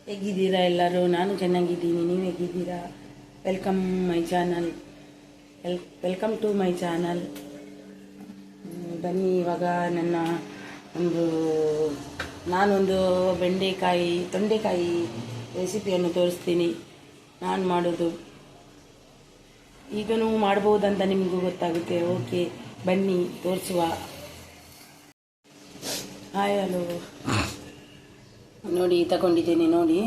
ಹೇಗಿದ್ದೀರಾ ಎಲ್ಲರೂ? ನಾನು ಚೆನ್ನಾಗಿದ್ದೀನಿ, ನೀವು ಹೇಗಿದ್ದೀರಾ? Welcome my channel, welcome to my channel. ಬನ್ನಿ, ಇವಾಗ ನಾನೊಂದು ತೊಂಡೆಕಾಯಿ ರೆಸಿಪಿಯನ್ನು ತೋರಿಸ್ತೀನಿ. ನಾನು ಮಾಡೋದು ಈಗನೂ ಮಾಡ್ಬೋದಂತ ನಿಮಗೂ ಗೊತ್ತಾಗುತ್ತೆ. ಓಕೆ, ಬನ್ನಿ ತೋರಿಸುವ. Hi, hello. ನೋಡಿ, ನೋಡಿ,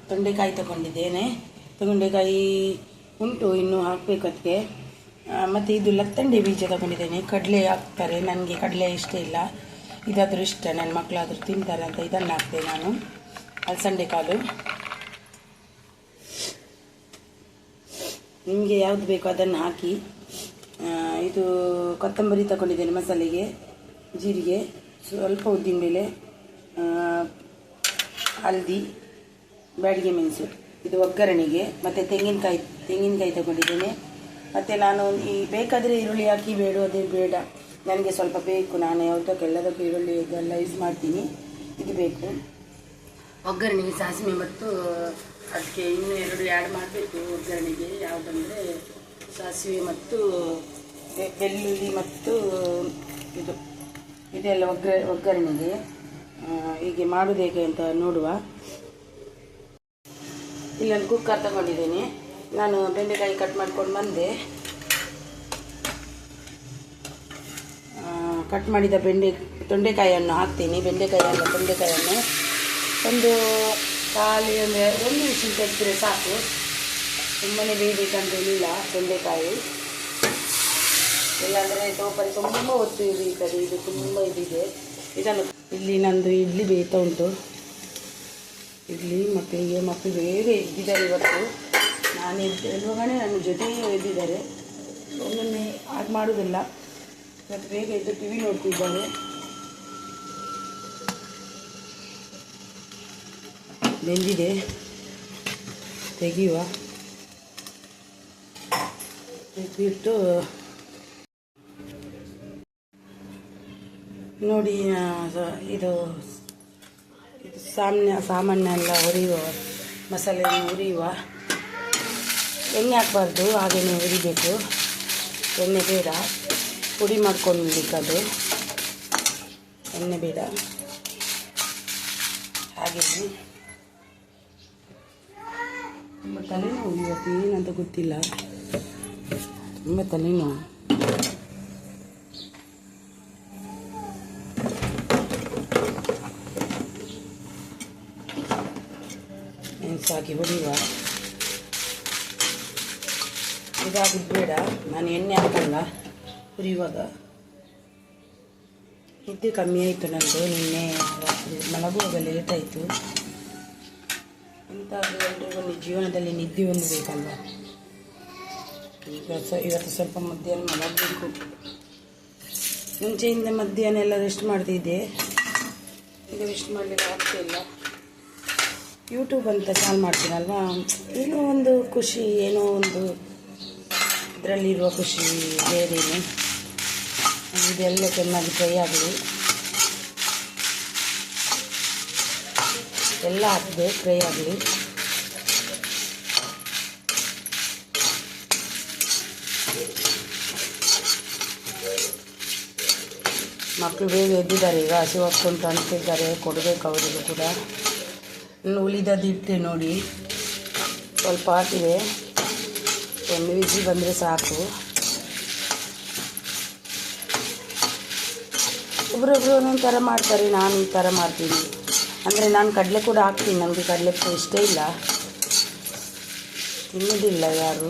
ತೊಂಡೆಕಾಯಿ ತೊಂಡೆಕಾಯಿ ಉಂಟು, ಇನ್ನೂ ಹಾಕಬೇಕು ಅದಕ್ಕೆ. ಮತ್ತು ಇದು ಲತ್ತಂಡೆ ಬೀಜ ತಗೊಂಡಿದ್ದೇನೆ. ಕಡಲೆ ಹಾಕ್ತಾರೆ, ನನಗೆ ಕಡಲೆ ಇಷ್ಟ ಇಲ್ಲ, ಇದಾದರೂ ಇಷ್ಟ, ನನ್ನ ಮಕ್ಕಳಾದರೂ ತಿಂತಾರೆ ಅಂತ ಇದನ್ನು ಹಾಕ್ತೆ ನಾನು. ಅಲಸಂಡೆ ಕಾಳು, ನಿಮಗೆ ಯಾವುದು ಬೇಕೋ ಅದನ್ನು ಹಾಕಿ. ಇದು ಕೊತ್ತಂಬರಿ ತಗೊಂಡಿದ್ದೇನೆ ಮಸಾಲೆಗೆ, ಜೀರಿಗೆ, ಸ್ವಲ್ಪ ಉದ್ದಿನಬೇಳೆ, ಹಲ್ದಿ, ಬ್ಯಾಡಿಗೆ ಮೆಣಸು, ಇದು ಒಗ್ಗರಣೆಗೆ. ಮತ್ತು ತೆಂಗಿನಕಾಯಿ ತಗೊಂಡಿದ್ದೇನೆ. ಮತ್ತು ನಾನು ಬೇಕಾದರೆ ಈರುಳ್ಳಿ ಹಾಕಿ, ಅದೇ ಬೇಡ, ನನಗೆ ಸ್ವಲ್ಪ ಬೇಕು, ನಾನು ಎಲ್ಲದಕ್ಕೂ ಈರುಳ್ಳಿ ಇದೆಲ್ಲ ಯೂಸ್ ಮಾಡ್ತೀನಿ. ಇದು ಬೇಕು ಒಗ್ಗರಣೆಗೆ. ಸಾಸಿವೆ ಮತ್ತು ಅದಕ್ಕೆ ಇನ್ನೂ 2 ಆ್ಯಡ್ ಮಾಡಬೇಕು ಒಗ್ಗರಣೆಗೆ. ಯಾವುದಂದರೆ ಸಾಸಿವೆ ಮತ್ತು ಬೆಳ್ಳುಳ್ಳಿ ಮತ್ತು ಇದೆಲ್ಲ ಒಗ್ಗರಣೆಗೆ. ಹೀಗೆ ಮಾಡೋದು ಹೇಗೆ ಅಂತ ನೋಡುವ. ಇಲ್ಲೊಂದು ಕುಕ್ಕರ್ ತಗೊಂಡಿದ್ದೇನೆ. ನಾನು ಬೆಂಡೆಕಾಯಿ ಕಟ್ ಮಾಡ್ಕೊಂಡು ಬಂದೆ. ಕಟ್ ಮಾಡಿದ ತೊಂಡೆಕಾಯಿಯನ್ನು ಹಾಕ್ತೀನಿ. ತೊಂಡೆಕಾಯಿಯನ್ನು ಒಂದು ವಿಷಲ್ ತೆಗೆದ್ರೆ ಸಾಕು, ಸುಮ್ಮನೆ ಬೇಯಬೇಕಂತೇನಿಲ್ಲ ತೊಂಡೆಕಾಯಿ. ಇಲ್ಲಾಂದರೆ ಟೋಪಲ್ಲಿ ತುಂಬ ಹೊತ್ತು ಇರ್ತದೆ, ಇದು ತುಂಬ ಇದಿದೆ. ಇದನ್ನು ಇಲ್ಲಿ ನಂದು ಇಡ್ಲಿ ಬೇಯ್ತಾ ಉಂಟು. ಇಡ್ಲಿ ಮಕ್ಕಳು ಬೇಗ ಎದ್ದಿದ್ದಾರೆ ಇವತ್ತು. ನಾನು ಎದ್ದುವಾಗಲೇ ನನ್ನ ಜೊತೆಯೇ ಎದ್ದಿದ್ದಾರೆ. ಒಮ್ಮೊಮ್ಮೆ ಹಾಗೆ ಮಾಡೋದಿಲ್ಲ, ಇವತ್ತು ಬೇಗ ಎದ್ದು ಟಿ ವಿ ನೋಡ್ತಿದ್ದಾರೆ. ಬೆಂದಿದೆ, ತೆಗೆಯಿಟ್ಟು ನೋಡಿ. ಇದು ಸಾಮಾನೆಲ್ಲ ಹುರಿಯುವ, ಮಸಾಲೆಯನ್ನು ಹುರಿಯುವ. ಎಣ್ಣೆ ಹಾಕಬಾರ್ದು, ಹಾಗೆಯೇ ಹುರಿಬೇಕು. ಎಣ್ಣೆ ಬೇಡ, ಪುಡಿ ಮಾಡ್ಕೊಂಡು ಅದು ಎಣ್ಣೆ ಬೇಡ. ಹಾಗೆಯೇ ತುಂಬ ತಲೆನೋವು ಇವತ್ತು, ಏನಂತ ಗೊತ್ತಿಲ್ಲ, ತುಂಬ ತಲೆನೋವು. ಹಾಕಿ ಹೊಡೆಯುವ. ಇದಾಗೋದು ಬೇಡ, ನಾನು ಎಣ್ಣೆ ಹಾಕಲ್ಲ ಹುರಿಯುವಾಗ. ನಿದ್ದೆ ಕಮ್ಮಿ ಆಯಿತು ನಂದು, ನಿನ್ನೆ ಮಲಗುವಾಗ ಲೇಟ್ ಆಯಿತು. ಇಂಥದ್ದು ಎಲ್ರಿಗೂ ಜೀವನದಲ್ಲಿ ನಿದ್ದೆ ಒಂದು ಬೇಕಲ್ವ. ಇವತ್ತು ಸ್ವಲ್ಪ ಮಧ್ಯಾಹ್ನ ಮಲಗಬೇಕು. ಮುಂಚೆಯಿಂದ ಮಧ್ಯಾಹ್ನ ಎಲ್ಲ ರೆಸ್ಟ್ ಮಾಡ್ತಿದ್ದೆ, ಈಗ ರೆಸ್ಟ್ ಮಾಡಲಿಕ್ಕೆ ಆಗ್ತಿಲ್ಲ. ಯೂಟ್ಯೂಬ್ ಅಂತ ಚಾಲ್ ಮಾಡ್ತೀನಲ್ವಾ, ಏನೋ ಒಂದು ಖುಷಿ, ಏನೋ ಒಂದು ಇದರಲ್ಲಿರುವ ಖುಷಿ ಬೇರೆಯೇ. ಇದೆಲ್ಲ ಚೆನ್ನಾಗಿ ಫ್ರೈ ಆಗಲಿ, ಎಲ್ಲ ಹಾಕಿದೆ, ಫ್ರೈ ಆಗಲಿ. ಮಕ್ಕಳು ಬೇಗ ಎದ್ದಿದ್ದಾರೆ, ಈಗ ಹಸಿವು ಹಾಕ್ಕೊಂಡು ಅಂತಿದ್ದಾರೆ, ಕೊಡಬೇಕು ಅವರಿಗೂ ಕೂಡ. ಉಳಿದದಿಟ್ಟೆ ನೋಡಿ, ಸ್ವಲ್ಪ ಹಾಕಿದೆ, ಒಂದು ವಿಸಿಲ್ ಬಂದರೆ ಸಾಕು. ಒಬ್ಬರೊಬ್ಬರು ಒಂದೊಂದು ಥರ ಮಾಡ್ತಾರೆ, ನಾನು ಈ ಥರ ಮಾಡ್ತೀನಿ. ಅಂದರೆ ನಾನು ಕಡಲೆ ಕೂಡ ಹಾಕ್ತೀನಿ, ನನಗೆ ಕಡಲೆ ಇಷ್ಟ ಇಲ್ಲ, ತಿನ್ನೋದಿಲ್ಲ ಯಾರು.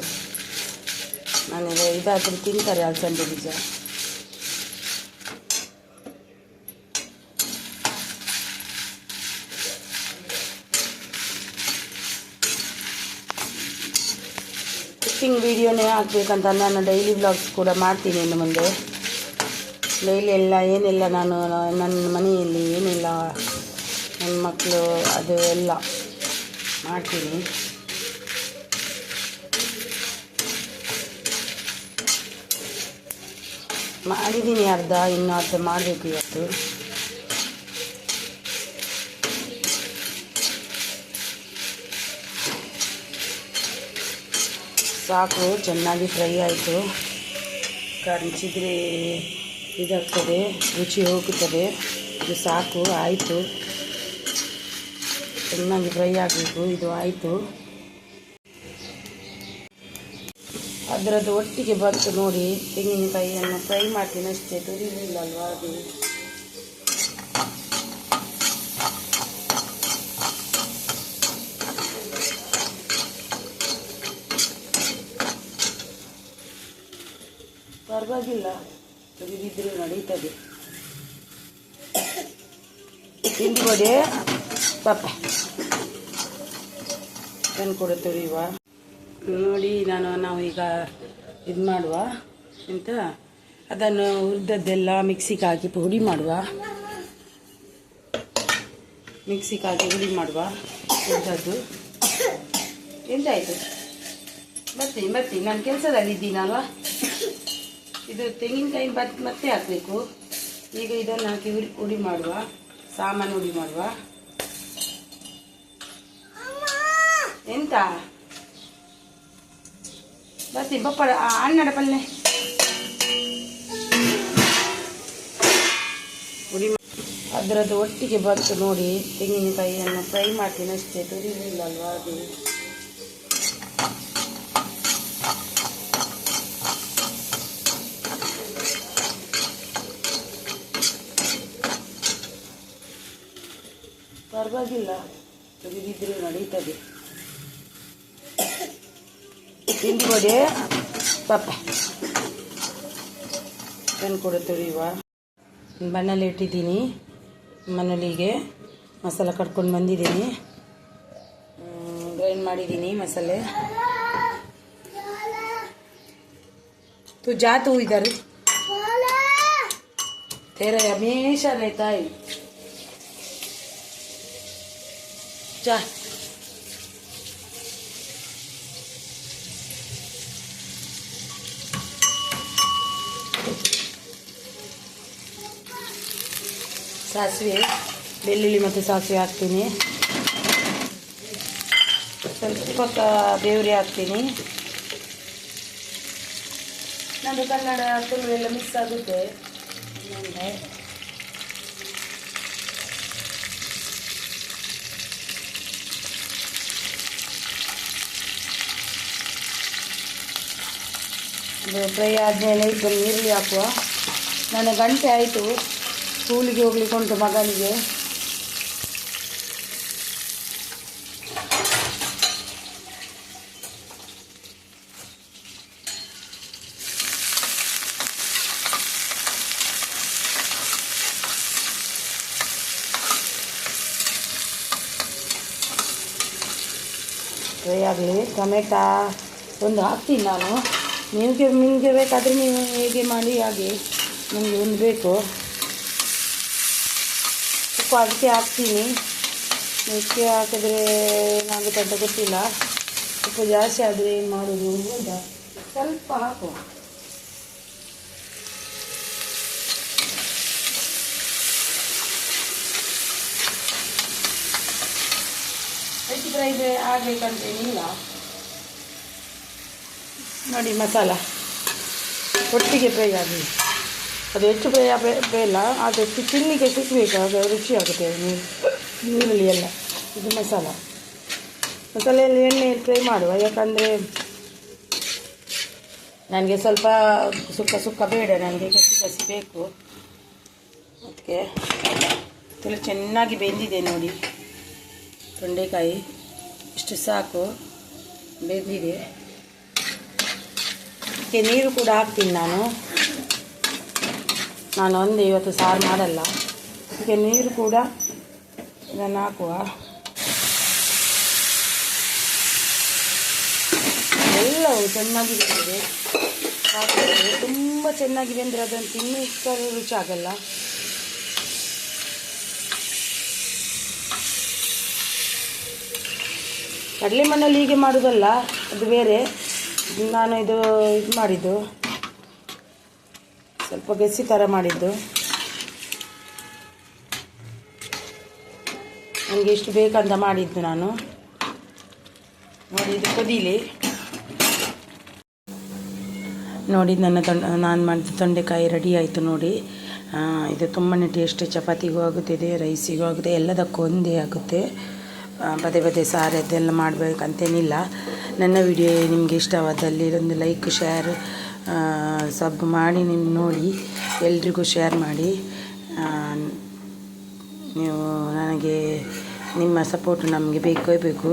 ನನಗೆ ಇದಾದರೂ ತಿಂತಾರೆ ಅಲಸಂದೆ ಬೀಜ. ಕುಕ್ಕಿಂಗ್ ವೀಡಿಯೋನೇ ಹಾಕಬೇಕಂತ ನಾನು ಡೈಲಿ ವ್ಲಾಗ್ಸ್ ಕೂಡ ಮಾಡ್ತೀನಿ ಇನ್ನು ಮುಂದೆ. ಡೈಲಿ ಏನೆಲ್ಲ ನಾನು ನನ್ನ ಮನೆಯಲ್ಲಿ ಏನೆಲ್ಲ ನನ್ನ ಮಕ್ಕಳು ಅದು ಎಲ್ಲ ಮಾಡ್ತೀನಿ. ಮಾಡಿದ್ದೀನಿ ಅರ್ಧ, ಇನ್ನು ಅರ್ಧ ಮಾಡಬೇಕು ಇವತ್ತು. ಸಾಕು, ಚೆನ್ನಾಗಿ ಫ್ರೈ ಆಯಿತು. ಕರ್ಚಿದ್ರೆ ಇದಾಗ್ತದೆ, ರುಚಿ ಹೋಗುತ್ತದೆ. ಇದು ಸಾಕು, ಆಯಿತು. ಚೆನ್ನಾಗಿ ಫ್ರೈ ಆಗಬೇಕು. ಇದು ಆಯಿತು. ಅದರದ್ದು ಒಟ್ಟಿಗೆ ಬಂತು ನೋಡಿ. ತೆಂಗಿನಕಾಯಿಯನ್ನು ಫ್ರೈ ಮಾಡ್ತೀನಿ ಅಷ್ಟೇ, ತುರಿಲಿಲ್ಲ ಅಲ್ವಾ ಅದು. ಪರವಾಗಿಲ್ಲ, ತುರಿದಿದ್ರೆ ನಡೀತದೆ. ತಿಂದು ಕೊಡಿ ಪಾಪ, ನಾನು ಕೂಡ ತುರಿಯುವ ನೋಡಿ. ನಾವು ಈಗ ಇದು ಮಾಡುವ ಎಂತ, ಅದನ್ನು ಹುರಿದದ್ದೆಲ್ಲ ಮಿಕ್ಸಿಗೆ ಹಾಕಿ ಹುಡಿ ಮಾಡುವ. ಮಿಕ್ಸಿಗೆ ಹಾಕಿ ಹುಡಿ ಮಾಡುವ. ಹುರಿದದ್ದು ಎಂತಾಯಿತು? ಬರ್ತೀನಿ ನಾನು ಕೆಲಸದಲ್ಲಿ ಇದ್ದೀನಲ್ವಾ. ಇದು ತೆಂಗಿನಕಾಯಿ ಮತ್ತೆ ಹಾಕಬೇಕು. ಈಗ ಇದನ್ನು ಹಾಕಿ ಹುಡಿ ಮಾಡುವ, ಸಾಮಾನು ಹುಡಿ ಮಾಡುವ. ಎಂತ ಬರ್ತೀನಿ ಬಪ್ಪ, ಅಣ್ಣಡ ಪಲ್ಲೆ ಹುಡಿ. ಅದರದ್ದು ಒಟ್ಟಿಗೆ ಬಂತು ನೋಡಿ. ತೆಂಗಿನಕಾಯಿಯನ್ನು ಫ್ರೈ ಮಾಡ್ತೀನಿ ಅಷ್ಟೇ, ತುರಿಲಿಲ್ಲ ಅಲ್ವಾ ಅದು. ಪರವಾಗಿಲ್ಲ, ತುರಿದಿದ್ರೆ ನಡೀತದೆ. ತಿಂದು ಕೊಡಿ ಪಾಪ, ನಾನು ಕೂಡ ತುರಿಯುವ. ಬಣ್ಣಲ್ಲಿ ಇಟ್ಟಿದ್ದೀನಿ. ಮನೇಲಿಗೆ ಮಸಾಲೆ ಕಟ್ಕೊಂಡು ಬಂದಿದ್ದೀನಿ. ಗ್ರೈಂಡ್ ಮಾಡಿದ್ದೀನಿ ಮಸಾಲೆ. तू जा, तू इधर तेरा हमेशा रहता है. जा. ಸಾಸಿವೆ, ಬೆಳ್ಳುಳ್ಳಿ ಮತ್ತು ಸಾಸಿವೆ ಹಾಕ್ತೀನಿ. ಸ್ವಲ್ಪ ಬೇವ್ರಿ ಹಾಕ್ತೀನಿ. ನಂದು ಕನ್ನಡ ತುಳು ಎಲ್ಲ ಮಿಕ್ಸ್ ಆಗುತ್ತೆ. ಫ್ರೈ ಆದಮೇಲೆ ಇದನ್ನು ಈರುಳ್ಳಿ ಹಾಕುವ. ನನ್ನ ಗಂಟೆ ಆಯಿತು, ಸ್ಕೂಲಿಗೆ ಹೋಗ್ಲಿಕ್ಕೆ ಉಂಟು ಮಗನಿಗೆ. ಫ್ರೈ ಆಗಲಿ. ಟೊಮೆಟೊ ಒಂದು ಹಾಕ್ತೀನಿ ನಾನು. ನಿಮಗೆ ಬೇಕಾದರೆ ನೀವು ಹೇಗೆ ಮಾಡಿ ಹಾಗೆ. ನಿಮಗೆ ಒಂದು ಬೇಕು. ಉಪ್ಪು ಅದಕ್ಕೆ ಹಾಕ್ತೀನಿ. ಹೆಚ್ಚಿಗೆ ಹಾಕಿದ್ರೆ ಏನಾಗುತ್ತೆ ಅಂತ ಗೊತ್ತಿಲ್ಲ. ಉಪ್ಪು ಜಾಸ್ತಿ ಆದರೆ ಏನು ಮಾಡೋದು ಅಂತ ಸ್ವಲ್ಪ ಹಾಕು. ಹೆಚ್ಚು ಫ್ರೈ ಆಗಬೇಕಂತೇನಿಲ್ಲ ನೋಡಿ. ಮಸಾಲ ಒಟ್ಟಿಗೆ ಫ್ರೈ ಆಗಲಿ. ಅದು ಹೆಚ್ಚು ಫ್ರೈ ಬೇಡ, ಅದಕ್ಕೆ ತಿನ್ನಿಗೆ ಸಿಕ್ಕಬೇಕು, ಆಗ ರುಚಿ ಆಗುತ್ತೆ. ಈರುಳ್ಳಿ ಎಲ್ಲ ಇದು ಮಸಾಲೆಯಲ್ಲಿ ಎಣ್ಣೆ ಫ್ರೈ ಮಾಡುವ. ಯಾಕಂದರೆ ನನಗೆ ಸ್ವಲ್ಪ ಸುಕ್ಕ ಬೇಡ, ನನಗೆ ಕಸಿ ಬೇಕು. ಅದಕ್ಕೆ ಎಲ್ಲ ಚೆನ್ನಾಗಿ ಬೆಂದಿದೆ ನೋಡಿ. ತೊಂಡೆಕಾಯಿ ಇಷ್ಟು ಸಾಕು, ಬೆಂದಿದೆ. ಅದಕ್ಕೆ ನೀರು ಕೂಡ ಹಾಕ್ತೀನಿ ನಾನು ಒಂದೇ ಇವತ್ತು ಸಾರು ಮಾಡಲ್ಲ. ಅದಕ್ಕೆ ನೀರು ಕೂಡ ಇದನ್ನು ಹಾಕುವ. ಎಲ್ಲವೂ ಚೆನ್ನಾಗಿ ಬೆಂದಿದೆ. ತುಂಬ ಚೆನ್ನಾಗಿ ಬೆಂದರೆ ಅದನ್ನು ತಿನ್ನಲಿಕ್ಕೆ ರುಚಿ ಆಗಲ್ಲ. ಕಡಲೆ ಮಣ್ಣಲ್ಲಿ ಹೀಗೆ ಮಾಡೋದಲ್ಲ, ಅದು ಬೇರೆ. ನಾನು ಇದು ಮಾಡಿದ್ದು ಸ್ವಲ್ಪ ಗಸಿ ಥರ ಮಾಡಿದ್ದು. ನನಗೆ ಇಷ್ಟು ಬೇಕಂತ ಮಾಡಿದ್ದು ನಾನು. ನೋಡಿ, ಇದು ಕುದೀಲಿ. ನೋಡಿ ನಾನು ಮಾಡಿದ ತೊಂಡೆಕಾಯಿ ರೆಡಿ ಆಯಿತು ನೋಡಿ. ಇದು ತುಂಬಾ ಟೇಸ್ಟಿ, ಚಪಾತಿಗೂ ಆಗುತ್ತಿದೆ, ರೈಸಿಗೂ ಆಗುತ್ತೆ, ಎಲ್ಲದಕ್ಕೂ ಒಂದೇ ಆಗುತ್ತೆ. ಪದೇ ಪದೇ ಸಾರು ಅದೆಲ್ಲ ಮಾಡಬೇಕಂತೇನಿಲ್ಲ. ನನ್ನ ವಿಡಿಯೋ ನಿಮಗೆ ಇಷ್ಟವಾದಲ್ಲಿ ಒಂದು ಲೈಕ್ ಶೇರ್ ಸಬ್ ಮಾಡಿ ನೀವು ನೋಡಿ, ಎಲ್ರಿಗೂ ಶೇರ್ ಮಾಡಿ. ನೀವು ನನಗೆ ನಿಮ್ಮ ಸಪೋರ್ಟ್ ನಮಗೆ ಬೇಕೇ ಬೇಕು.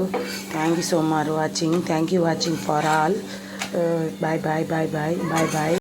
Thank you so much watching. Thank you watching for all. Bye bye bye bye bye bye.